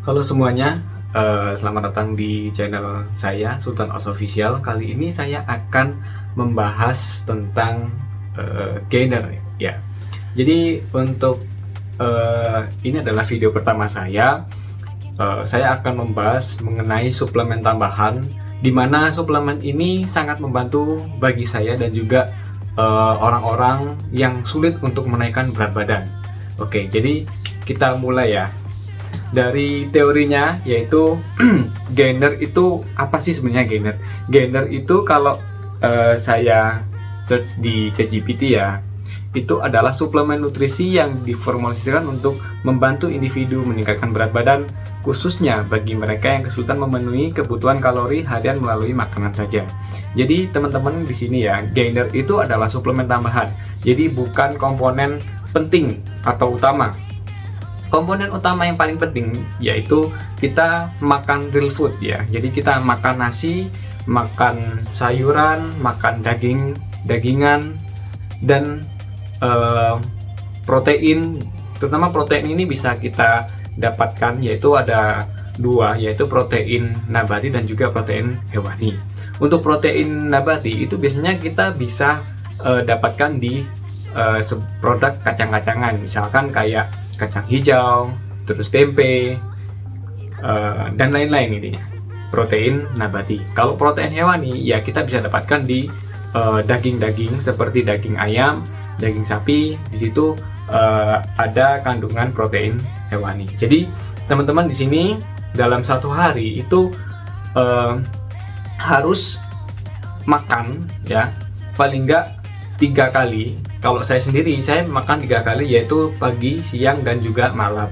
Halo semuanya, selamat datang di channel saya Sultan Os Official. Kali ini saya akan membahas tentang gainer ya. Jadi untuk ini adalah video pertama saya. Saya akan membahas mengenai suplemen tambahan, di mana suplemen ini sangat membantu bagi saya dan juga orang-orang yang sulit untuk menaikkan berat badan. Oke, jadi kita mulai ya. Dari teorinya, yaitu gainer itu apa sih sebenarnya gainer? Gainer itu kalau saya search di ChatGPT ya, itu adalah suplemen nutrisi yang diformulasikan untuk membantu individu meningkatkan berat badan, khususnya bagi mereka yang kesulitan memenuhi kebutuhan kalori harian melalui makanan saja. Jadi teman-teman di sini ya, gainer itu adalah suplemen tambahan. Jadi bukan komponen penting atau utama. Komponen utama yang paling penting yaitu kita makan real food ya. Jadi kita makan nasi, makan sayuran, makan dagingan dan protein. Terutama protein ini bisa kita dapatkan yaitu ada dua, yaitu protein nabati dan juga protein hewani. Untuk protein nabati itu biasanya kita bisa dapatkan di produk kacang-kacangan, misalkan kayak kacang hijau, terus tempe, dan lain-lain intinya. Protein nabati. Kalau protein hewani, ya kita bisa dapatkan di daging-daging seperti daging ayam, daging sapi. Di situ ada kandungan protein hewani. Jadi teman-teman di sini dalam satu hari itu harus makan ya paling enggak 3 kali. Kalau saya sendiri, saya makan 3 kali, yaitu pagi, siang, dan juga malam.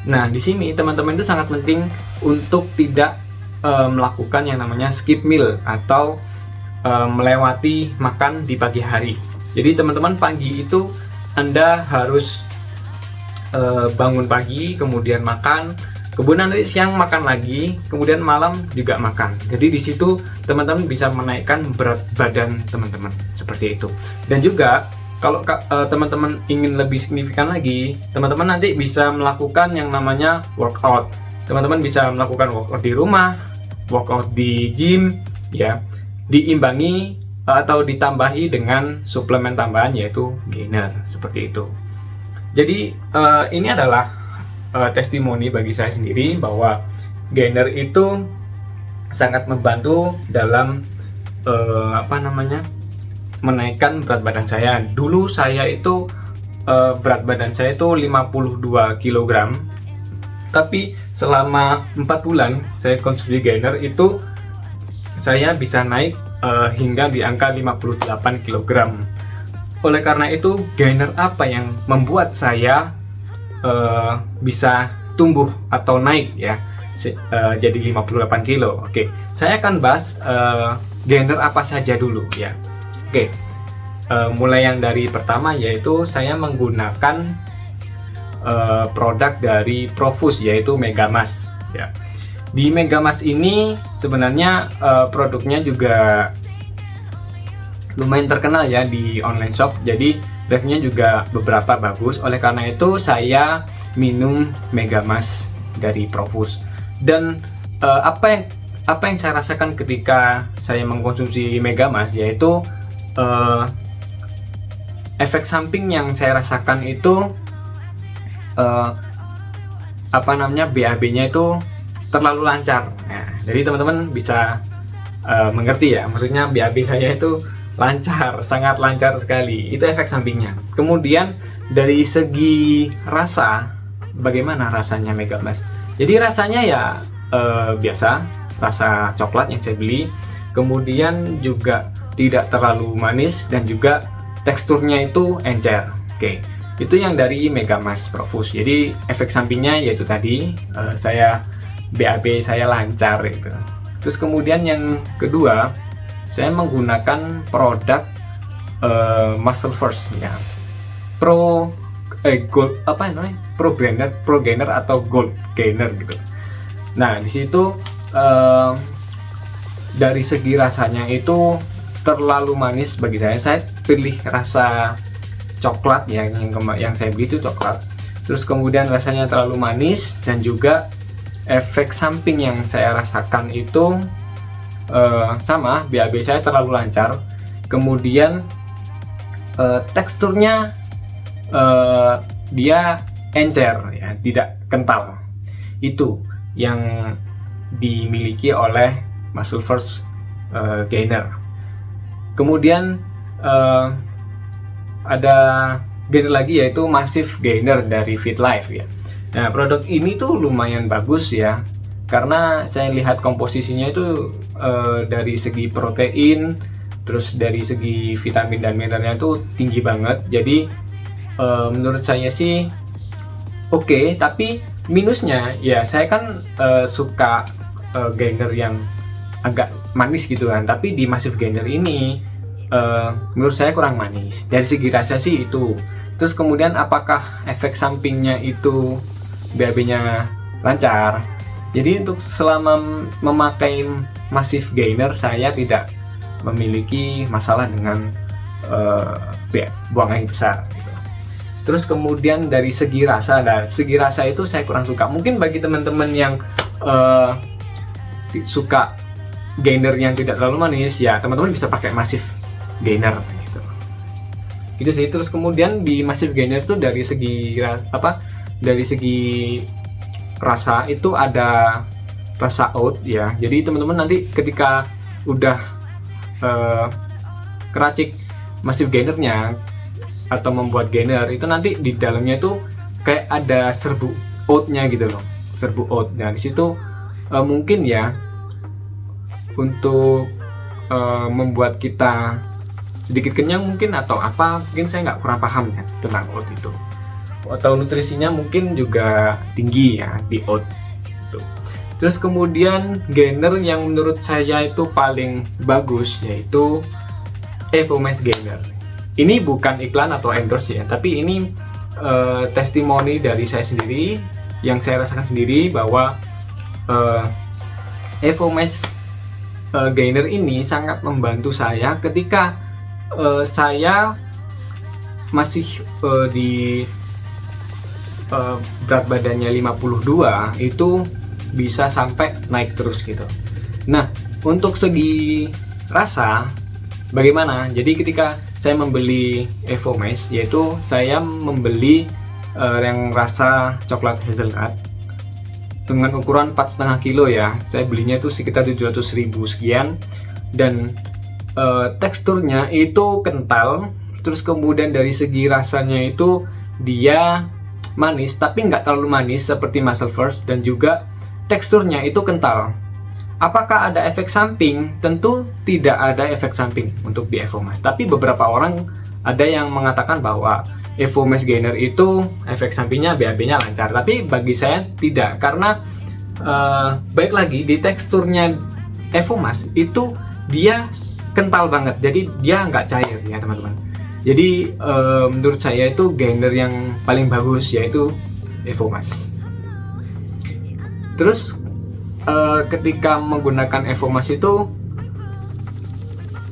Nah, di sini teman-teman itu sangat penting untuk tidak melakukan yang namanya skip meal atau melewati makan di pagi hari. Jadi teman-teman pagi itu Anda harus bangun pagi, kemudian makan, kemudian nanti siang makan lagi, kemudian malam juga makan. Jadi di situ teman-teman bisa menaikkan berat badan teman-teman seperti itu. Dan juga kalau teman-teman ingin lebih signifikan lagi, teman-teman nanti bisa melakukan yang namanya workout. Teman-teman bisa melakukan workout di rumah, workout di gym, ya, diimbangi atau ditambahi dengan suplemen tambahan yaitu gainer seperti itu. Jadi ini adalah testimoni bagi saya sendiri bahwa gainer itu sangat membantu dalam menaikkan berat badan saya. Dulu saya itu berat badan saya itu 52 kg, tapi selama 4 bulan saya konsumsi gainer itu saya bisa naik hingga di angka 58 kg. Oleh karena itu, gainer apa yang membuat saya bisa tumbuh atau naik ya jadi 58 kilo. Oke, saya akan bahas gainer apa saja dulu ya. Oke, mulai yang dari pertama yaitu saya menggunakan produk dari Profus yaitu Megamas ya. Di Megamas ini sebenarnya produknya juga lumayan terkenal ya di online shop. Jadi reviewnya juga beberapa bagus. Oleh karena itu saya minum Megamas dari Profus. Dan apa yang saya rasakan ketika saya mengkonsumsi Megamas yaitu efek samping yang saya rasakan itu BAB-nya itu terlalu lancar. Nah, jadi teman-teman bisa mengerti ya, maksudnya BAB saya itu lancar, sangat lancar sekali. Itu efek sampingnya. Kemudian dari segi rasa, bagaimana rasanya Megamas? Jadi rasanya ya biasa, rasa coklat yang saya beli. Kemudian juga tidak terlalu manis dan juga teksturnya itu encer. Oke, itu yang dari Megamas Profus. Jadi efek sampingnya yaitu tadi BAB saya lancar itu. Terus kemudian yang kedua, saya menggunakan produk Muscle First ya. Pro Gainer atau Gold Gainer gitu. Nah, di situ dari segi rasanya itu terlalu manis bagi saya. Saya pilih rasa coklat ya, yang saya beli itu coklat. Terus kemudian rasanya terlalu manis dan juga efek samping yang saya rasakan itu sama, BAB saya terlalu lancar, kemudian teksturnya dia encer ya, tidak kental. Itu yang dimiliki oleh Muscle First gainer. Kemudian ada gainer lagi, yaitu Massive Gainer dari FitLife ya. Nah, produk ini tuh lumayan bagus ya, karena saya lihat komposisinya itu dari segi protein, terus dari segi vitamin dan mineralnya itu tinggi banget. Jadi menurut saya sih oke, tapi minusnya ya, saya kan suka gainer yang agak manis gitu kan, tapi di Massive Gainer ini menurut saya kurang manis. Dari segi rasa sih itu. Terus kemudian apakah efek sampingnya itu BAB-nya lancar? Jadi untuk selama memakai Massive Gainer, saya tidak memiliki masalah dengan buang air besar gitu. Terus kemudian dari segi rasa, itu saya kurang suka. Mungkin bagi teman-teman yang suka gainer yang tidak terlalu manis ya, teman-teman bisa pakai Massive Gainer gitu. Gitu sih. Terus kemudian di Massive Gainer itu dari segi dari segi rasa itu ada rasa oat ya. Jadi teman-teman nanti ketika udah keracik Massive Gainernya atau membuat gainer itu, nanti di dalamnya itu kayak ada serbuk oatnya gitu loh, serbuk oat. Nah di situ mungkin ya untuk membuat kita sedikit kenyang mungkin, atau apa, mungkin saya nggak kurang paham ya tentang oat itu. Atau nutrisinya mungkin juga tinggi ya di oat itu. Terus kemudian gainer yang menurut saya itu paling bagus yaitu Evomass Gainer. Ini bukan iklan atau endorse ya, tapi ini testimoni dari saya sendiri, yang saya rasakan sendiri, bahwa Evomass Gainer ini sangat membantu saya ketika saya masih di berat badannya 52, itu bisa sampai naik terus gitu. Nah, untuk segi rasa bagaimana? Jadi ketika saya membeli Evomass, yaitu saya membeli yang rasa coklat hazelnut dengan ukuran 4,5 kilo ya. Saya belinya itu sekitar 700.000 sekian, dan teksturnya itu kental. Terus kemudian dari segi rasanya itu dia manis, tapi nggak terlalu manis seperti Muscle First, dan juga teksturnya itu kental. Apakah ada efek samping? Tentu tidak ada efek samping untuk di Evomass, tapi beberapa orang ada yang mengatakan bahwa Evomass Gainer itu efek sampingnya BAB-nya lancar, tapi bagi saya tidak, karena baik lagi di teksturnya Evomass itu dia kental banget, jadi dia nggak cair ya teman-teman. Jadi menurut saya itu gainer yang paling bagus yaitu Evomass. Terus ketika menggunakan Evomass itu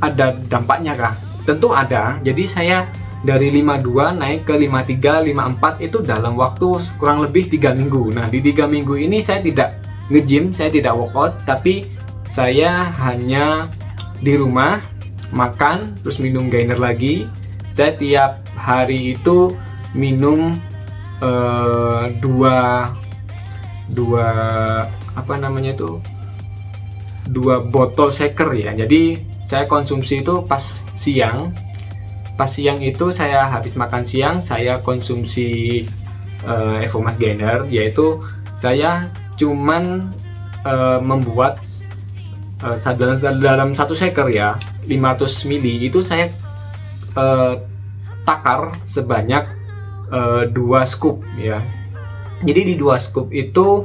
ada dampaknya kah? Tentu ada. Jadi saya dari 52 naik ke 53, 54 itu dalam waktu kurang lebih 3 minggu. Nah di 3 minggu ini saya tidak nge-gym, saya tidak workout, tapi saya hanya di rumah makan terus minum gainer lagi. Saya tiap hari itu minum dua botol shaker ya. Jadi saya konsumsi itu pas siang itu saya habis makan siang, saya konsumsi Evomass Gainer, yaitu saya cuman membuat dalam satu shaker ya 500 ml itu saya takar sebanyak 2 scoop ya. Jadi di 2 scoop itu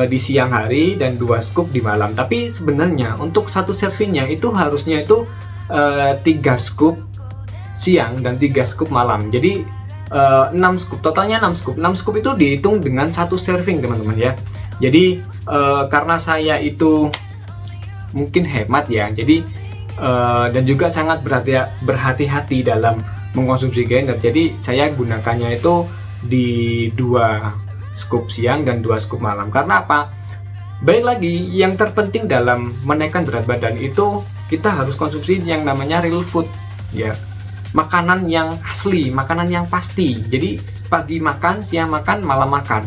di siang hari dan 2 scoop di malam. Tapi sebenarnya untuk satu servingnya itu harusnya itu 3 scoop siang dan 3 scoop malam. Jadi 6 scoop, totalnya 6 scoop. 6 scoop itu dihitung dengan satu serving teman-teman ya. Jadi karena saya itu mungkin hemat ya, jadi dan juga sangat berhati-hati dalam mengkonsumsi gainer. Jadi saya gunakannya itu di 2 scoop siang dan 2 scoop malam. Karena apa? Baik lagi, yang terpenting dalam menaikkan berat badan itu kita harus konsumsi yang namanya real food, ya. Makanan yang asli, makanan yang pasti. Jadi pagi makan, siang makan, malam makan.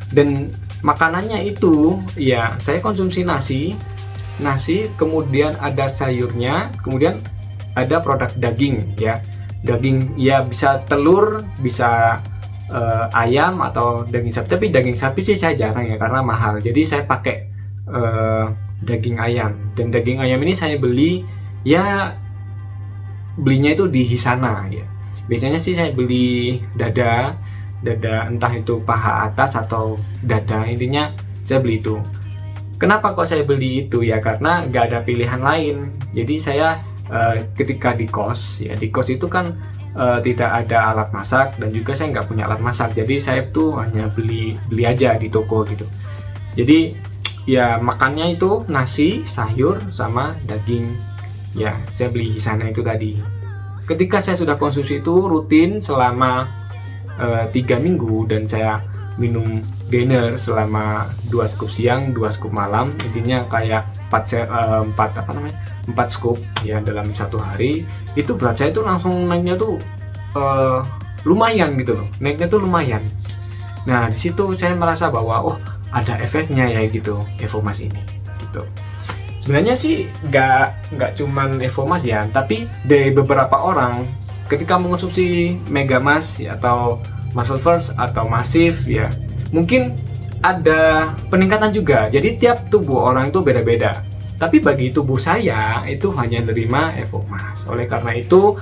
Dan makanannya itu, ya saya konsumsi nasi, kemudian ada sayurnya, kemudian ada produk daging, ya. Daging, ya bisa telur, bisa ayam atau daging sapi, tapi daging sapi sih saya jarang ya karena mahal, jadi saya pakai daging ayam. Dan daging ayam ini saya belinya itu di Hisana ya. Biasanya sih saya beli dada entah itu paha atas atau dada, intinya saya beli itu. Kenapa kok saya beli itu ya, karena nggak ada pilihan lain. Jadi saya ketika di kos itu kan tidak ada alat masak, dan juga saya nggak punya alat masak, jadi saya tuh hanya beli aja di toko gitu. Jadi ya makannya itu nasi, sayur, sama daging ya, saya beli di sana itu tadi. Ketika saya sudah konsumsi itu rutin selama 3 minggu, dan saya minum gainer selama 2 scoop siang, 2 scoop malam, intinya kayak 4 scoop ya dalam satu hari. Itu berat saya tuh langsung naiknya tuh lumayan gitu loh, naiknya tuh lumayan. Nah di situ saya merasa bahwa oh ada efeknya ya gitu Evomas ini gitu. Sebenarnya sih nggak cuman Evomas ya, tapi dari beberapa orang ketika mengonsumsi Megamas ya, atau Muscle First atau Massive ya, mungkin ada peningkatan juga. Jadi tiap tubuh orang itu beda-beda. Tapi bagi tubuh saya itu hanya menerima Evomas. Oleh karena itu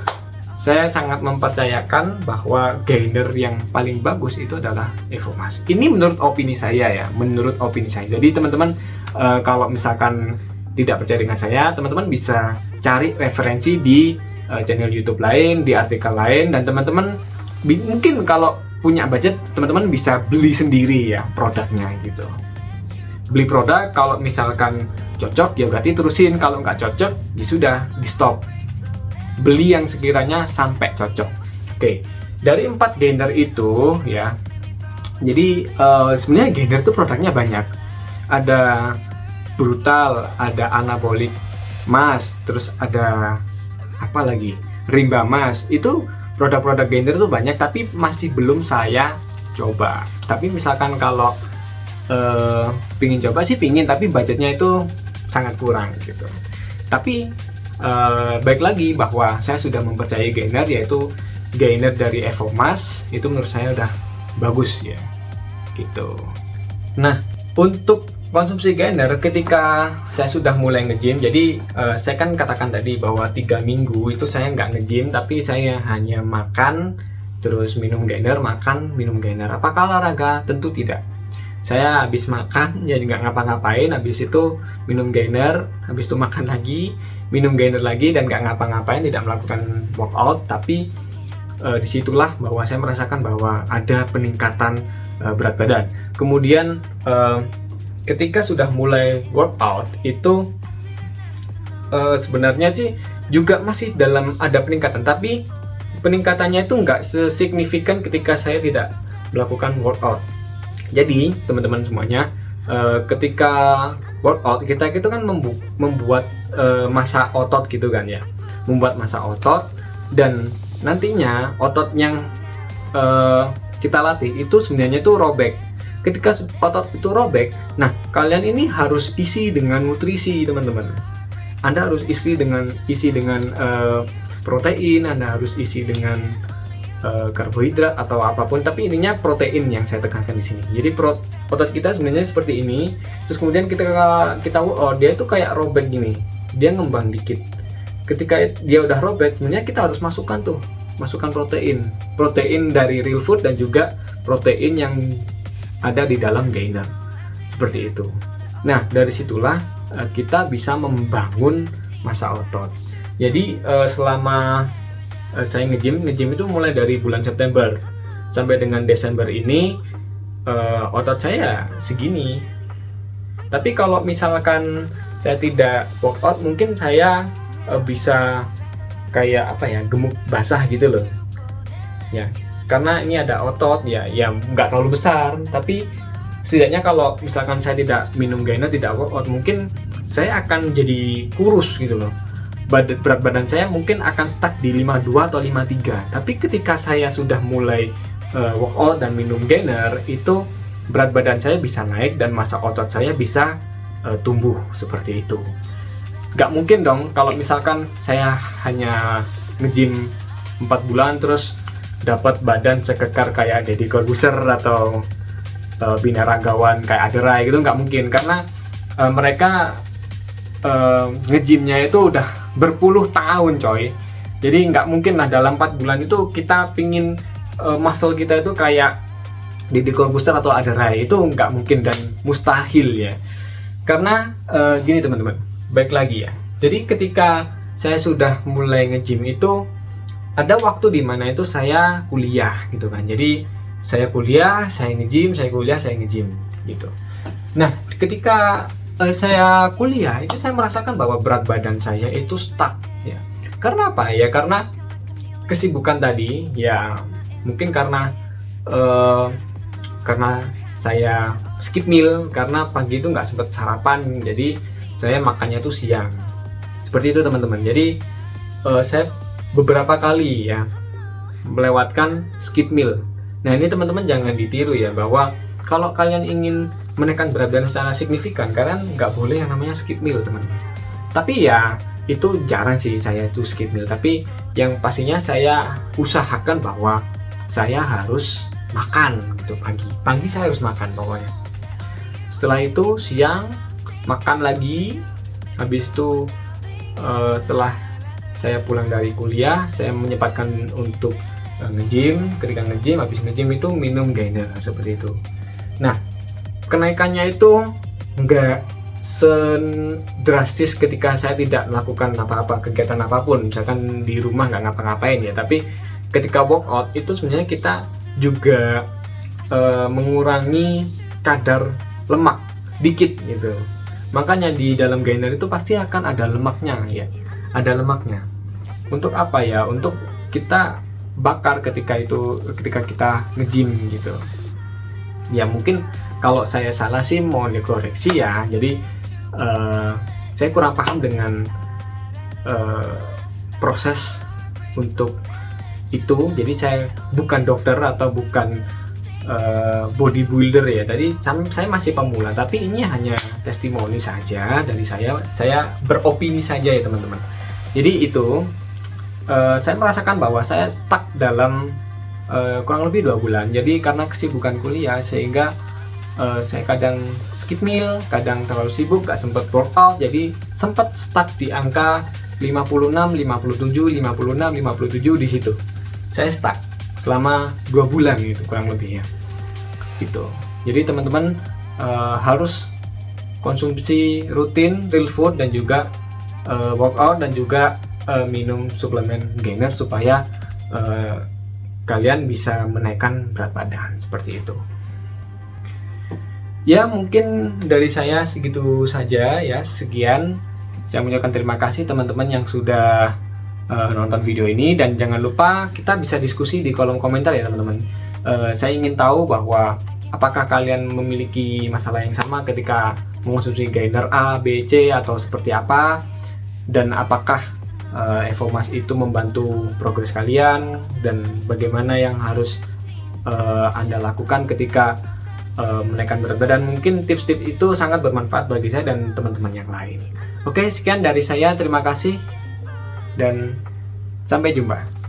saya sangat mempercayakan bahwa gainer yang paling bagus itu adalah Evomas. Ini menurut opini saya ya, menurut opini saya. Jadi teman-teman kalau misalkan tidak percaya dengan saya, teman-teman bisa cari referensi di channel YouTube lain, di artikel lain, dan teman-teman mungkin kalau punya budget, teman-teman bisa beli sendiri ya produknya gitu. Beli produk, kalau misalkan cocok ya berarti terusin, kalau nggak cocok ya sudah di stop. Beli yang sekiranya sampai cocok. Oke, dari 4 gainer itu ya, jadi sebenarnya gainer itu produknya banyak. Ada brutal, ada anabolic mass, terus ada apa lagi, rimba mass. Itu produk-produk gainer itu banyak, tapi masih belum saya coba. Tapi misalkan kalau pingin coba sih pingin, tapi budgetnya itu sangat kurang gitu. Tapi baik lagi bahwa saya sudah mempercayai gainer, yaitu gainer dari Evomas. Itu menurut saya udah bagus ya gitu. Nah untuk konsumsi gainer ketika saya sudah mulai nge-gym, jadi saya kan katakan tadi bahwa 3 minggu itu saya nggak nge-gym, tapi saya hanya makan terus minum gainer, makan minum gainer. Apakah olahraga? Tentu tidak. Saya habis makan jadi nggak ngapa-ngapain, habis itu minum gainer, habis itu makan lagi, minum gainer lagi, dan nggak ngapa-ngapain, tidak melakukan workout. Tapi disitulah bahwa saya merasakan bahwa ada peningkatan berat badan. Kemudian ketika sudah mulai workout itu sebenarnya sih juga masih dalam ada peningkatan, tapi peningkatannya itu nggak sesignifikan ketika saya tidak melakukan workout. Jadi teman-teman semuanya, ketika workout kita itu kan membuat massa otot gitu kan ya, membuat massa otot, dan nantinya otot yang kita latih itu sebenarnya itu robek. Ketika otot itu robek, nah kalian ini harus isi dengan nutrisi teman-teman. Anda harus isi dengan protein, Anda harus isi dengan karbohidrat atau apapun, tapi ininya protein yang saya tekankan di sini. Jadi otot kita sebenarnya seperti ini, terus kemudian kita dia itu kayak robek gini, dia ngembang dikit. Ketika dia udah robek, sebenarnya kita harus masukkan protein dari real food, dan juga protein yang ada di dalam gainer seperti itu. Nah dari situlah kita bisa membangun massa otot. Jadi selama saya nge-gym itu mulai dari bulan September sampai dengan Desember ini, otot saya segini. Tapi kalau misalkan saya tidak workout, mungkin saya bisa kayak apa ya, gemuk basah gitu loh ya, karena ini ada otot ya nggak terlalu besar, tapi setidaknya kalau misalkan saya tidak minum gainer, tidak workout, mungkin saya akan jadi kurus gitu loh. Berat badan saya mungkin akan stuck di 52 atau 53. Tapi ketika saya sudah mulai workout dan minum gainer, itu berat badan saya bisa naik dan massa otot saya bisa tumbuh seperti itu. Gak mungkin dong kalau misalkan saya hanya nge-gym 4 bulan terus dapat badan sekekar kayak Deddy Corbuzier atau binaragawan kayak Aderai gitu, nggak mungkin, karena mereka nge-gymnya itu udah berpuluh tahun coy. Jadi nggak mungkin lah dalam 4 bulan itu kita pingin muscle kita itu kayak Deddy Corbuzier atau Aderai, itu nggak mungkin dan mustahil ya. Karena gini teman-teman, baik lagi ya, jadi ketika saya sudah mulai nge-gym itu ada waktu di mana itu saya kuliah gitu kan. Jadi saya kuliah, saya nge-gym, saya kuliah, saya nge-gym gitu. Nah, ketika saya kuliah itu saya merasakan bahwa berat badan saya itu stuck ya. Karena apa ya? Karena kesibukan tadi ya, mungkin karena saya skip meal, karena pagi itu nggak sempat sarapan, jadi saya makannya tuh siang. Seperti itu teman-teman. Jadi saya beberapa kali ya melewatkan skip meal. Nah ini teman-teman jangan ditiru ya, bahwa kalau kalian ingin menekan berat badan secara signifikan, kalian nggak boleh yang namanya skip meal teman-teman. Tapi ya itu jarang sih saya itu skip meal, tapi yang pastinya saya usahakan bahwa saya harus makan gitu. Pagi saya harus makan pokoknya. Setelah itu siang makan lagi. Habis itu setelah saya pulang dari kuliah, saya menyempatkan untuk nge-gym. Ketika nge-gym, habis nge-gym itu minum gainer seperti itu. Nah, kenaikannya itu nggak sedrastis ketika saya tidak melakukan apa-apa, kegiatan apapun, misalkan di rumah nggak ngapa-ngapain ya. Tapi ketika workout itu sebenarnya kita juga mengurangi kadar lemak sedikit gitu. Makanya di dalam gainer itu pasti akan ada lemaknya ya. Ada lemaknya. Untuk apa ya? Untuk kita bakar ketika kita nge-gym gitu. Ya mungkin kalau saya salah sih mohon dikoreksi ya. Jadi saya kurang paham dengan proses untuk itu. Jadi saya bukan dokter atau bukan bodybuilder ya. Tadi saya masih pemula, tapi ini hanya testimoni saja dari saya beropini saja ya teman-teman. Jadi itu saya merasakan bahwa saya stuck dalam kurang lebih 2 bulan. Jadi karena kesibukan kuliah sehingga saya kadang skip meal, kadang terlalu sibuk gak sempat workout, jadi sempat stuck di angka 56, 57, 56, 57 di situ. Saya stuck selama 2 bulan gitu kurang lebih ya. Gitu. Jadi teman-teman harus konsumsi rutin real food dan juga workout dan juga minum suplemen gainer supaya kalian bisa menaikkan berat badan seperti itu. Ya mungkin dari saya segitu saja ya, sekian. Saya mengucapkan terima kasih teman-teman yang sudah nonton video ini, dan jangan lupa kita bisa diskusi di kolom komentar ya teman-teman. Saya ingin tahu bahwa apakah kalian memiliki masalah yang sama ketika mengonsumsi gainer A, B, C atau seperti apa, dan apakah Evomas itu membantu progres kalian, dan bagaimana yang harus Anda lakukan ketika menaikkan berat badan. Mungkin tips-tips itu sangat bermanfaat bagi saya dan teman-teman yang lain. Oke, sekian dari saya, terima kasih dan sampai jumpa.